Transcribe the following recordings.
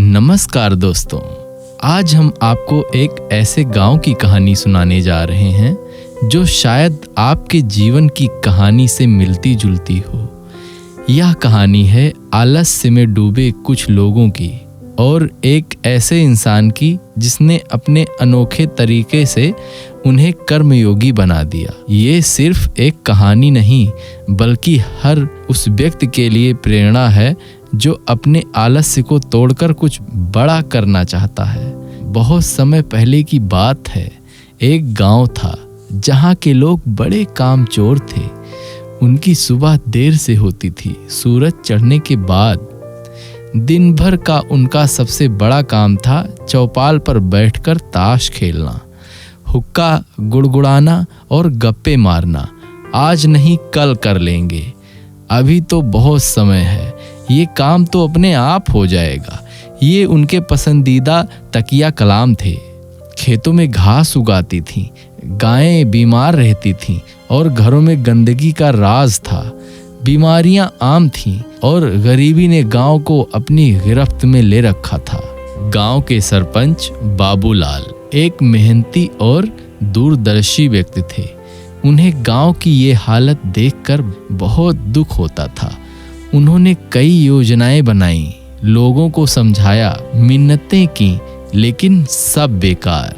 नमस्कार दोस्तों, आज हम आपको एक ऐसे गांव की कहानी सुनाने जा रहे हैं जो शायद आपके जीवन की कहानी से मिलती जुलती हो। यह कहानी है आलस्य में डूबे कुछ लोगों की और एक ऐसे इंसान की जिसने अपने अनोखे तरीके से उन्हें कर्मयोगी बना दिया। ये सिर्फ एक कहानी नहीं बल्कि हर उस व्यक्ति के लिए प्रेरणा है जो अपने आलस्य को तोड़कर कुछ बड़ा करना चाहता है। बहुत समय पहले की बात है, एक गांव था जहां के लोग बड़े कामचोर थे। उनकी सुबह देर से होती थी। सूरज चढ़ने के बाद दिन भर का उनका सबसे बड़ा काम था चौपाल पर बैठकर ताश खेलना, हुक्का गुड़गुड़ाना और गप्पे मारना। आज नहीं कल कर लेंगे, अभी तो बहुत समय है, ये काम तो अपने आप हो जाएगा। ये उनके पसंदीदा तकिया कलाम थे। खेतों में घास उगाती थीं, गायें बीमार रहती थीं और घरों में गंदगी का राज था। बीमारियां आम थीं और गरीबी ने गांव को अपनी गिरफ्त में ले रखा था। गांव के सरपंच बाबूलाल एक मेहनती और दूरदर्शी व्यक्ति थे। उन्हें गांव की ये हालत देखकर बहुत दुख होता था। उन्होंने कई योजनाएं बनाई, लोगों को समझाया, मिन्नतें की, लेकिन सब बेकार।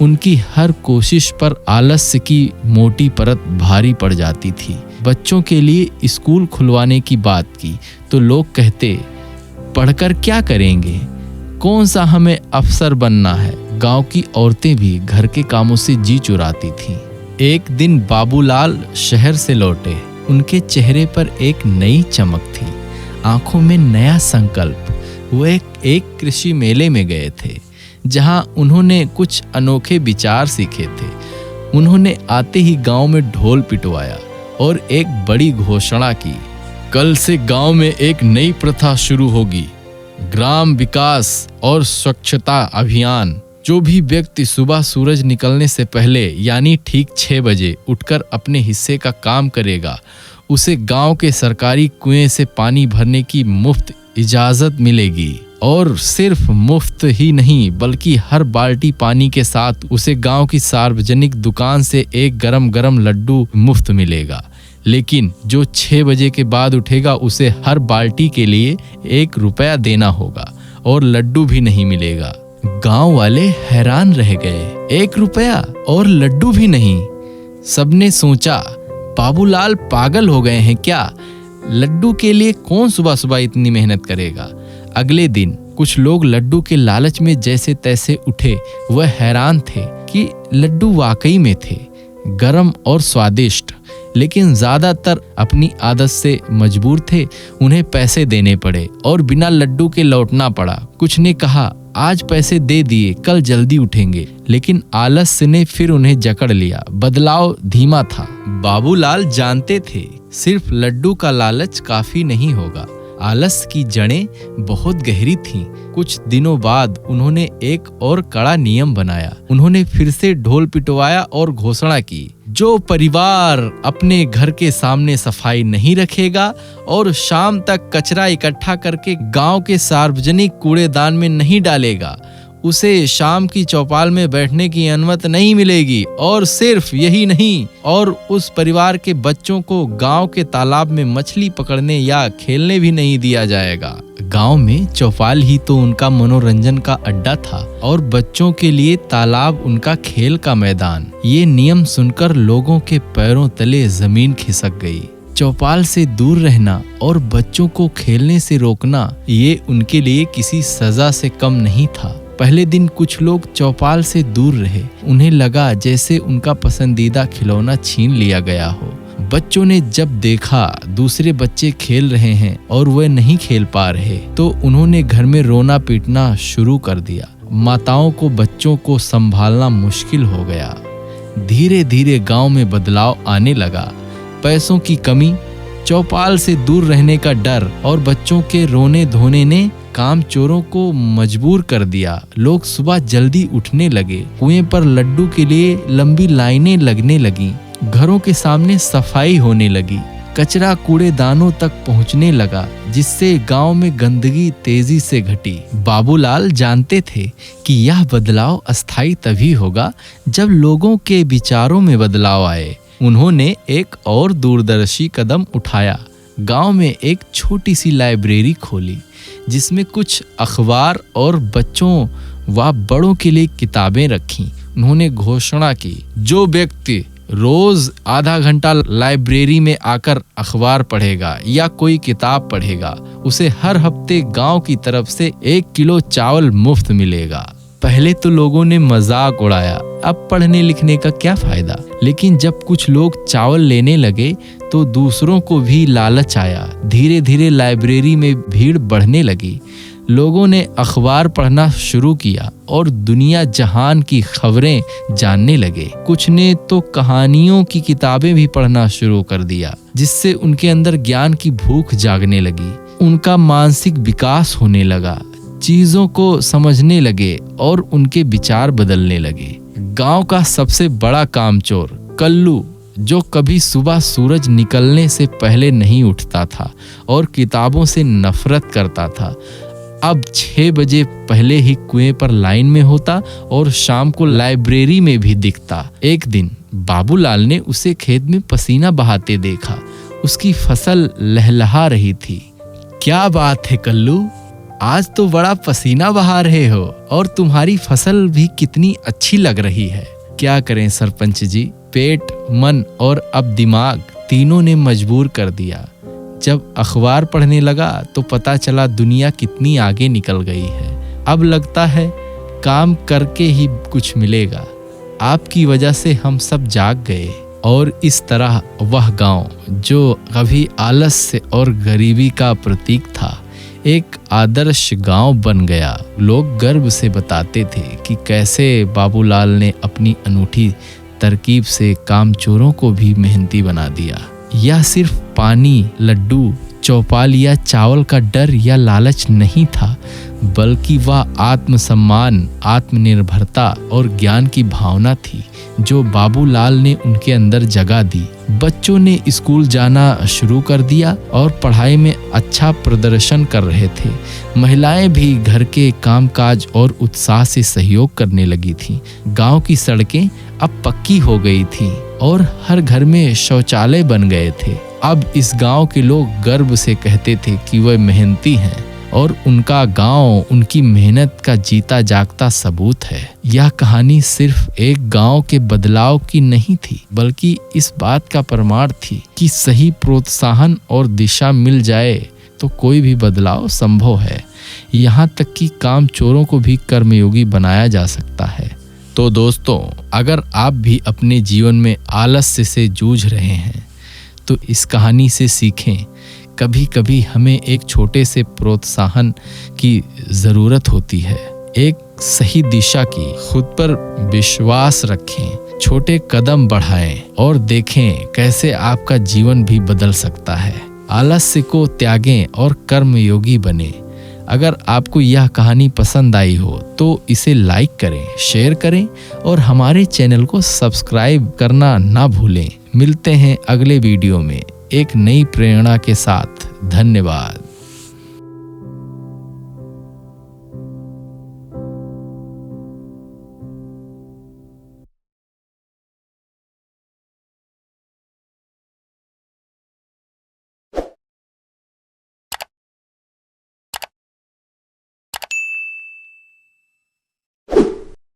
उनकी हर कोशिश पर आलस्य की मोटी परत भारी पड़ जाती थी। बच्चों के लिए स्कूल खुलवाने की बात की तो लोग कहते, पढ़कर क्या करेंगे, कौन सा हमें अफसर बनना है। गांव की औरतें भी घर के कामों से जी चुराती थीं। एक दिन बाबूलाल शहर से लौटे। उनके चेहरे पर एक नई चमक थी, आंखों में नया संकल्प। वो एक कृषि मेले में गए थे जहां उन्होंने कुछ अनोखे विचार सीखे थे। उन्होंने आते ही गांव में ढोल पिटवाया और एक बड़ी घोषणा की, कल से गांव में एक नई प्रथा शुरू होगी, ग्राम विकास और स्वच्छता अभियान। जो भी व्यक्ति सुबह सूरज निकलने से पहले यानी ठीक 6 बजे उठकर अपने हिस्से का काम करेगा, उसे गांव के सरकारी कुएं से पानी भरने की मुफ्त इजाजत मिलेगी। और सिर्फ मुफ्त ही नहीं बल्कि हर बाल्टी पानी के साथ उसे गांव की सार्वजनिक दुकान से एक गरम लड्डू मुफ्त मिलेगा। लेकिन जो 6 बजे के बाद उठेगा उसे हर बाल्टी के लिए 1 रुपया देना होगा और लड्डू भी नहीं मिलेगा। गांव वाले हैरान रह गए। 1 रुपया और लड्डू भी नहीं। सबने सोचा, बाबूलाल पागल हो गए हैं क्या? लड्डू के लिए कौन सुबह सुबह इतनी मेहनत करेगा? अगले दिन कुछ लोग लड्डू के लालच में जैसे तैसे उठे। वह हैरान थे कि लड्डू वाकई में थे, गरम और स्वादिष्ट, लेकिन ज्यादातर अपनी आदत से मजबूर थे। उन्हें पैसे देने पड़े और बिना लड्डू के लौटना पड़ा। कुछ ने कहा, आज पैसे दे दिए, कल जल्दी उठेंगे, लेकिन आलस्य ने फिर उन्हें जकड़ लिया। बदलाव धीमा था। बाबूलाल जानते थे सिर्फ लड्डू का लालच काफी नहीं होगा। आलस्य की जड़ें बहुत गहरी थीं। कुछ दिनों बाद उन्होंने एक और कड़ा नियम बनाया। उन्होंने फिर से ढोल पिटवाया और घोषणा की, जो परिवार अपने घर के सामने सफाई नहीं रखेगा और शाम तक कचरा इकट्ठा करके गांव के सार्वजनिक कूड़ेदान में नहीं डालेगा, उसे शाम की चौपाल में बैठने की अनुमति नहीं मिलेगी। और सिर्फ यही नहीं, और उस परिवार के बच्चों को गांव के तालाब में मछली पकड़ने या खेलने भी नहीं दिया जाएगा। गांव में चौपाल ही तो उनका मनोरंजन का अड्डा था और बच्चों के लिए तालाब उनका खेल का मैदान। ये नियम सुनकर लोगों के पैरों तले जमीन खिसक गई। चौपाल से दूर रहना और बच्चों को खेलने से रोकना, ये उनके लिए किसी सजा से कम नहीं था। पहले दिन कुछ लोग चौपाल से दूर रहे। उन्हें लगा जैसे उनका पसंदीदा खिलौना छीन लिया गया हो। बच्चों ने जब देखा दूसरे बच्चे खेल रहे हैं और वे नहीं खेल पा रहे, तो उन्होंने घर में रोना पीटना शुरू कर दिया। माताओं को बच्चों को संभालना मुश्किल हो गया। धीरे धीरे गांव में बदलाव आने लगा। पैसों की कमी, चौपाल से दूर रहने का डर और बच्चों के रोने धोने ने काम चोरों को मजबूर कर दिया। लोग सुबह जल्दी उठने लगे। कुएं पर लड्डू के लिए लंबी लाइनें लगने लगी। घरों के सामने सफाई होने लगी। कचरा कूड़ेदानों तक पहुंचने लगा, जिससे गांव में गंदगी तेजी से घटी। बाबूलाल जानते थे कि यह बदलाव अस्थायी तभी होगा जब लोगों के विचारों में बदलाव आए। उन्होंने एक और दूरदर्शी कदम उठाया। गांव में एक छोटी सी लाइब्रेरी खोली, जिसमें कुछ अखबार और बच्चों व बड़ों के लिए किताबें रखीं। उन्होंने घोषणा की, जो व्यक्ति रोज आधा घंटा लाइब्रेरी में आकर अखबार पढ़ेगा या कोई किताब पढ़ेगा, उसे हर हफ्ते गांव की तरफ से 1 किलो चावल मुफ्त मिलेगा। पहले तो लोगों ने मजाक उड़ाया, अब पढ़ने लिखने का क्या फायदा। लेकिन जब कुछ लोग चावल लेने लगे तो दूसरों को भी लालच आया। धीरे धीरे लाइब्रेरी में भीड़ बढ़ने लगी। लोगों ने अखबार पढ़ना शुरू किया और दुनिया जहान की खबरें जानने लगे। कुछ ने तो कहानियों की किताबें भी पढ़ना शुरू कर दिया, जिससे उनके अंदर ज्ञान की भूख जागने लगी। उनका मानसिक विकास होने लगा, चीजों को समझने लगे और उनके विचार बदलने लगे। गांव का सबसे बड़ा कामचोर कल्लू, जो कभी सुबह सूरज निकलने से पहले नहीं उठता था और किताबों से नफरत करता था, अब 6 बजे पहले ही कुएं पर लाइन में होता और शाम को लाइब्रेरी में भी दिखता। एक दिन बाबूलाल ने उसे खेत में पसीना बहाते देखा। उसकी फसल लहलहा रही थी। क्या बात है कल्लू, आज तो बड़ा पसीना बहा रहे हो और तुम्हारी फसल भी कितनी अच्छी लग रही है। क्या करें सरपंच जी, पेट, मन और अब दिमाग तीनों ने मजबूर कर दिया। जब अखबार पढ़ने लगा तो पता चला दुनिया कितनी आगे निकल गई है। अब लगता है काम करके ही कुछ मिलेगा। आपकी वजह से हम सब जाग गए। और इस तरह वह गांव, जो कभी आलस्य और गरीबी का प्रतीक था, एक आदर्श गांव बन गया। लोग गर्व से बताते थे कि कैसे बाबूलाल ने अपनी अनूठी तरकीब से कामचोरों को भी मेहनती बना दिया। यह सिर्फ पानी, लड्डू, चौपाल या चावल का डर या लालच नहीं था, बल्कि वह आत्मसम्मान, आत्मनिर्भरता और ज्ञान की भावना थी जो बाबूलाल ने उनके अंदर जगा दी। बच्चों ने स्कूल जाना शुरू कर दिया और पढ़ाई में अच्छा प्रदर्शन कर रहे थे। महिलाएं भी घर के कामकाज और उत्साह से सहयोग करने लगी थीं। गांव की सड़कें अब पक्की हो गई थीं और हर घर में शौचालय बन गए थे। अब इस गांव के लोग गर्व से कहते थे कि वह मेहनती हैं और उनका गांव उनकी मेहनत का जीता जागता सबूत है। यह कहानी सिर्फ एक गांव के बदलाव की नहीं थी, बल्कि इस बात का प्रमाण थी कि सही प्रोत्साहन और दिशा मिल जाए तो कोई भी बदलाव संभव है। यहाँ तक कि कामचोरों को भी कर्मयोगी बनाया जा सकता है। तो दोस्तों, अगर आप भी अपने जीवन में आलस्य से जूझ रहे हैं तो इस कहानी से सीखें। कभी कभी हमें एक छोटे से प्रोत्साहन की ज़रूरत होती है, एक सही दिशा की। खुद पर विश्वास रखें, छोटे कदम बढ़ाएं और देखें कैसे आपका जीवन भी बदल सकता है। आलस्य को त्यागें और कर्मयोगी बने। अगर आपको यह कहानी पसंद आई हो तो इसे लाइक करें, शेयर करें और हमारे चैनल को सब्सक्राइब करना ना भूलें। मिलते हैं अगले वीडियो में एक नई प्रेरणा के साथ। धन्यवाद।